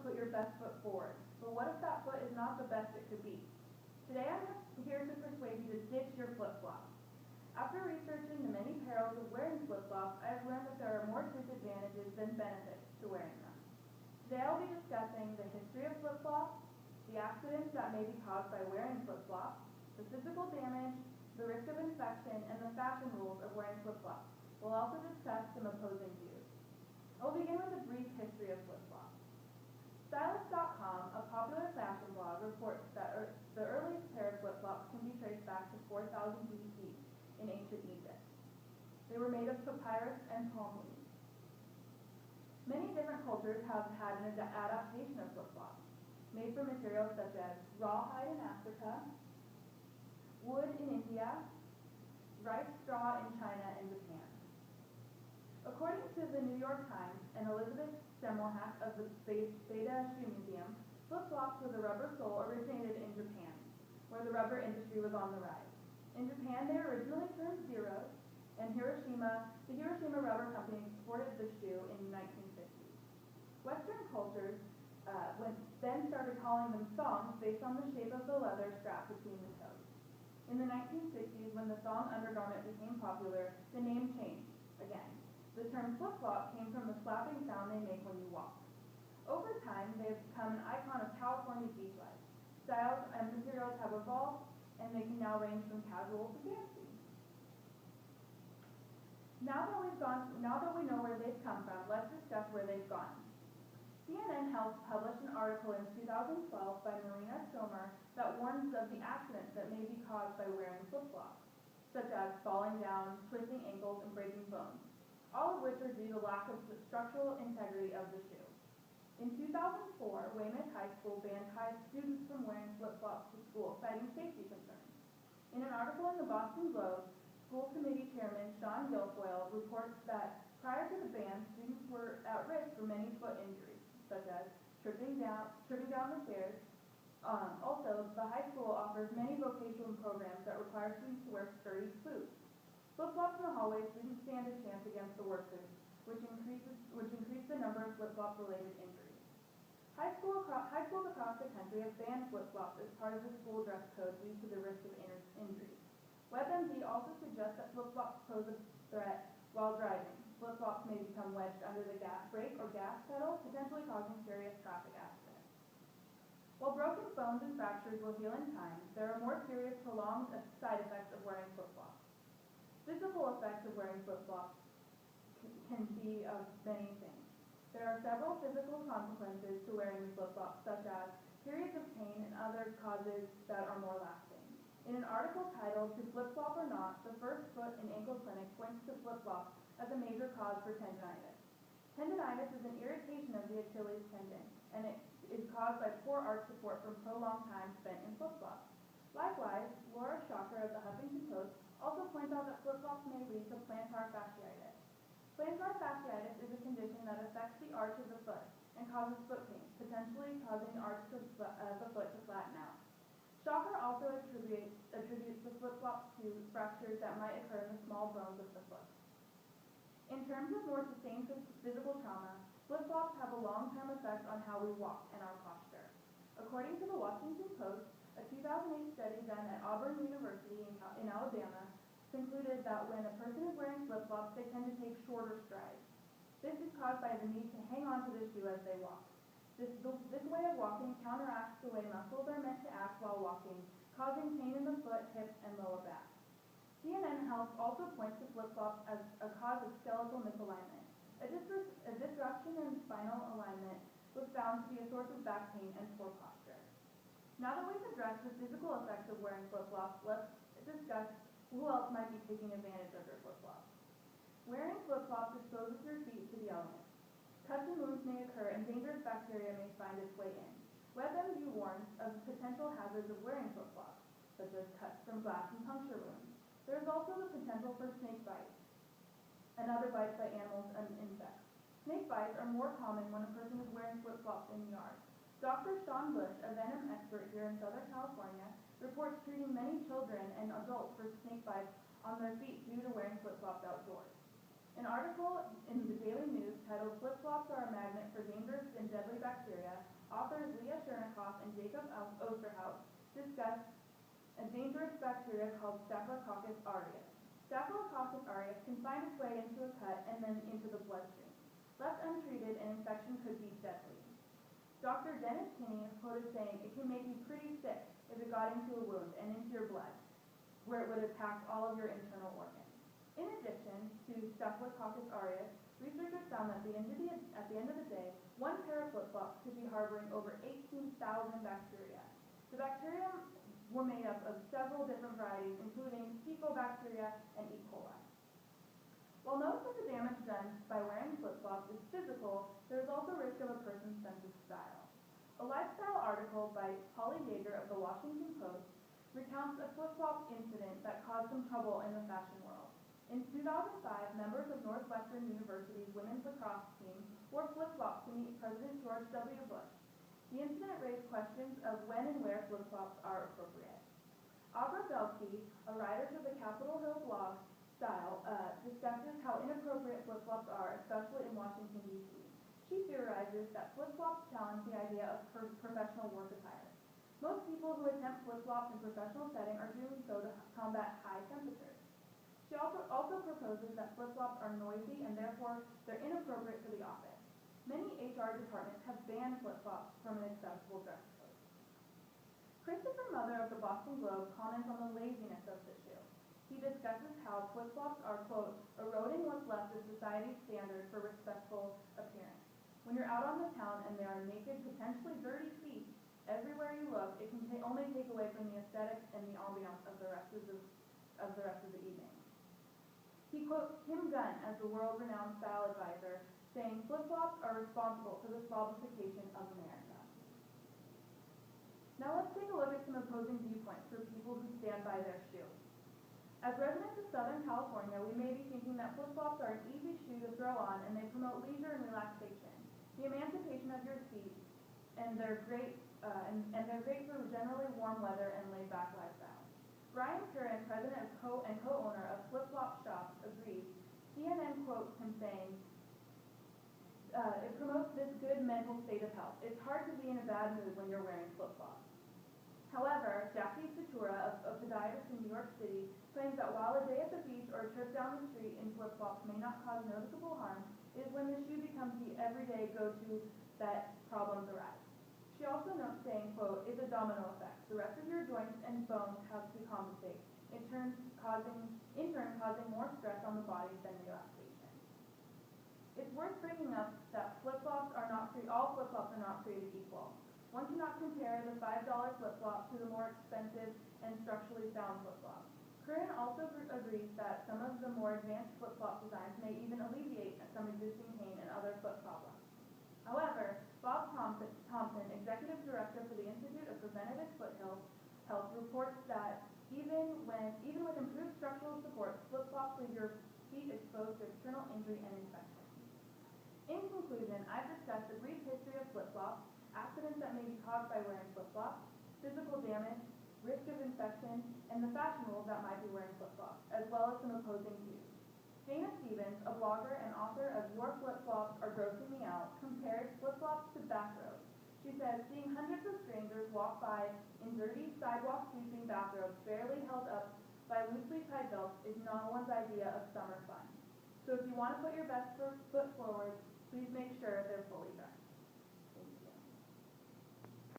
put your best foot forward. But what if that foot is not the best it could be? Today I'm here to persuade you to ditch your flip-flops. After researching the many perils of wearing flip-flops, I have learned that there are more disadvantages than benefits to wearing them. Today I'll be discussing the history of flip-flops, the accidents that may be caused by wearing flip-flops, the physical damage, the risk of infection, and the fashion rules of wearing flip-flops. We'll also discuss some opposing views. I'll begin with a brief history of flip-flops. Stylist.com, a popular fashion blog, reports that the earliest pair of flip-flops can be traced back to 4000 BC in ancient Egypt. They were made of papyrus and palm leaves. Many different cultures have had an adaptation of flip-flops, made from materials such as rawhide in Africa, wood in India, rice straw in China and Japan. According to the New York Times and Elizabeth Semmelhack of the Beta Shoe Museum, flip-flops with a rubber sole originated in Japan, where the rubber industry was on the rise. In Japan, they were originally termed Zeros, and the Hiroshima Rubber Company exported the shoe in the 1950s. Western cultures then started calling them thongs based on the shape of the leather strap between the toes. In the 1960s, when the thong undergarment became popular, the name changed again. The term flip-flop came from the slapping sound they make when you walk. Over time, they have become an icon of California beach life. Styles and materials have evolved, and they can now range from casual to fancy. Now that we know where they've come from, let's discuss where they've gone. CNN Health published an article in 2012 by Marina Somer that warns of the accidents that may be caused by wearing flip-flops, such as falling down, twisting ankles, and breaking bones, all of which are due to lack of structural integrity of the shoe. In 2004, Weymouth High School banned students from wearing flip-flops to school, citing safety concerns. In an article in the Boston Globe, school committee chairman Sean Guilfoyle reports that prior to the ban, students were at risk for many foot injuries, such as tripping down the stairs. Also, the high school offers many vocational programs that require students to wear sturdy boots. Flip-flops in the hallways didn't stand a chance against the workers, which increased the number of flip-flop-related injuries. High schools across the country have banned flip-flops as part of the school dress code due to the risk of injuries. WebMD also suggests that flip-flops pose a threat while driving. Flip-flops may become wedged under the brake or gas pedal, potentially causing serious traffic accidents. While broken bones and fractures will heal in time, there are more serious prolonged side effects of wearing flip-flops. Physical effects of wearing flip-flops can be of many things. There are several physical consequences to wearing flip-flops, such as periods of pain and other causes that are more lasting. In an article titled "To Flip-Flop or Not, the First Foot and Ankle Clinic Points to Flip-Flops as a Major Cause for Tendinitis." Tendinitis is an irritation of the Achilles tendon, and it is caused by poor arch support from prolonged time spent in flip-flops. Likewise, Laura Shocker of the Huffington Post also points out that flip-flops may lead to plantar fasciitis. Plantar fasciitis is a condition that affects the arch of the foot and causes foot pain, potentially causing the arch of the foot to flatten out. Shocker also attributes the flip-flops to fractures that might occur in the small bones of the foot. In terms of more sustained physical trauma, flip-flops have a long-term effect on how we walk and our posture. According to the Washington Post, a 2008 study done at Auburn University in Alabama concluded that when a person is wearing flip-flops, they tend to take shorter strides. This is caused by the need to hang on to the shoe as they walk. This way of walking counteracts the way muscles are meant to act while walking, causing pain in the foot, hip, and lower back. CNN Health also points to flip-flops as a cause of skeletal misalignment. A disruption in spinal alignment was found to be a source of back pain and poor posture. Now that we've addressed the physical effects of wearing flip-flops, let's discuss who else might be taking advantage of your flip-flops. Wearing flip-flops exposes your feet to the elements. Cuts and wounds may occur and dangerous bacteria may find its way in. WebMD warns of potential hazards of wearing flip-flops, such as cuts from glass and puncture wounds. There is also the potential for snake bites and other bites by animals and insects. Snake bites are more common when a person is wearing flip-flops in the yard. Dr. Sean Bush, a venom expert here in Southern California, reports treating many children and adults for snake bites on their feet due to wearing flip-flops outdoors. An article in the Daily News titled "Flip-Flops Are a Magnet for Dangerous and Deadly Bacteria" authors Leah Chernikoff and Jacob Osterhaus discuss a dangerous bacteria called Staphylococcus aureus. Staphylococcus aureus can find its way into a cut and then into the bloodstream. Left untreated, an infection could be deadly. Dr. Dennis Kinney is quoted saying, "It can make you pretty sick if it got into a wound and into your blood, where it would attack all of your internal organs." In addition to Staphylococcus aureus, researchers found that at the end of the day, one pair of flip-flops could be harboring over 18,000 bacteria. The bacteria were made up of several different varieties, including fecal bacteria and E. coli. While most of the damage done by wearing flip-flops is physical, there is also risk of a person's sense of style. A lifestyle article by Polly Yeager of the Washington Post recounts a flip-flop incident that caused some trouble in the fashion world. In 2005, members of Northwestern University's women's lacrosse team wore flip-flops to meet President George W. Bush. The incident raised questions of when and where flip-flops are appropriate. Aubrey Belke, a writer for the Capitol Hill blog Style, discusses how inappropriate flip-flops are, especially in Washington, D.C. She theorizes that flip-flops challenge the idea of professional work attire. Most people who attempt flip-flops in professional setting are doing so to combat high temperatures. She also proposes that flip-flops are noisy and therefore they're inappropriate for the office. Many HR departments have banned flip-flops from an acceptable dress code. Christopher Mother of the Boston Globe comments on the laziness of the shoe. He discusses how flip-flops are, quote, eroding what's left of society's standard for respectful appearance. When you're out on the town and there are naked, potentially dirty feet everywhere you look, it can only take away from the aesthetics and the ambiance of the rest of the evening. He quotes Kim Gunn as the world-renowned style advisor, saying flip-flops are responsible for the slobification of America. Now let's take a look at some opposing viewpoints for people who stand by their shoe. As residents of Southern California, we may be thinking that flip-flops are an easy shoe to throw on and they promote leisure and relaxation, the emancipation of your feet, and they're great for generally warm weather and laid-back lifestyle. Brian Curran, president and co-owner of Flip Flop Shops, agrees. CNN quotes him saying, it promotes this good mental state of health. It's hard to be in a bad mood when you're wearing flip-flops. However, Jackie Satura of Podiatrist in New York City claims that while a day at the beach or a trip down the street in flip-flops may not cause noticeable harm, it is when the shoe becomes the everyday go-to that problems arise. She also notes saying, quote, it's a domino effect. The rest of your joints and bones have to compensate, in turn causing more stress on the body than relaxation. It's worth bringing up that all flip-flops are not created equal. One cannot compare the $5 flip-flop to the more expensive and structurally sound flip-flop. Curran also agrees that some of the more advanced flip-flop designs may even alleviate some existing pain and other foot problems. However, Bob Thompson, executive director for the Institute of Preventative Foot Health, reports that even with improved structural support, flip-flops leave your feet exposed to external injury and infection. In conclusion, I've discussed a brief history of flip-flops, accidents that may be caused by wearing flip-flops, physical damage, risk of infection, and the fashion rules that might be wearing flip-flops, as well as some opposing views. Dana Stevens, a blogger and author of Your Flip-Flops Are Grossing Me Out, compares flip-flops to bathrobes. She says, seeing hundreds of strangers walk by in dirty sidewalk-sweeping bathrobes barely held up by loosely tied belts is no one's idea of summer fun. So if you want to put your best foot forward, please make sure they're full.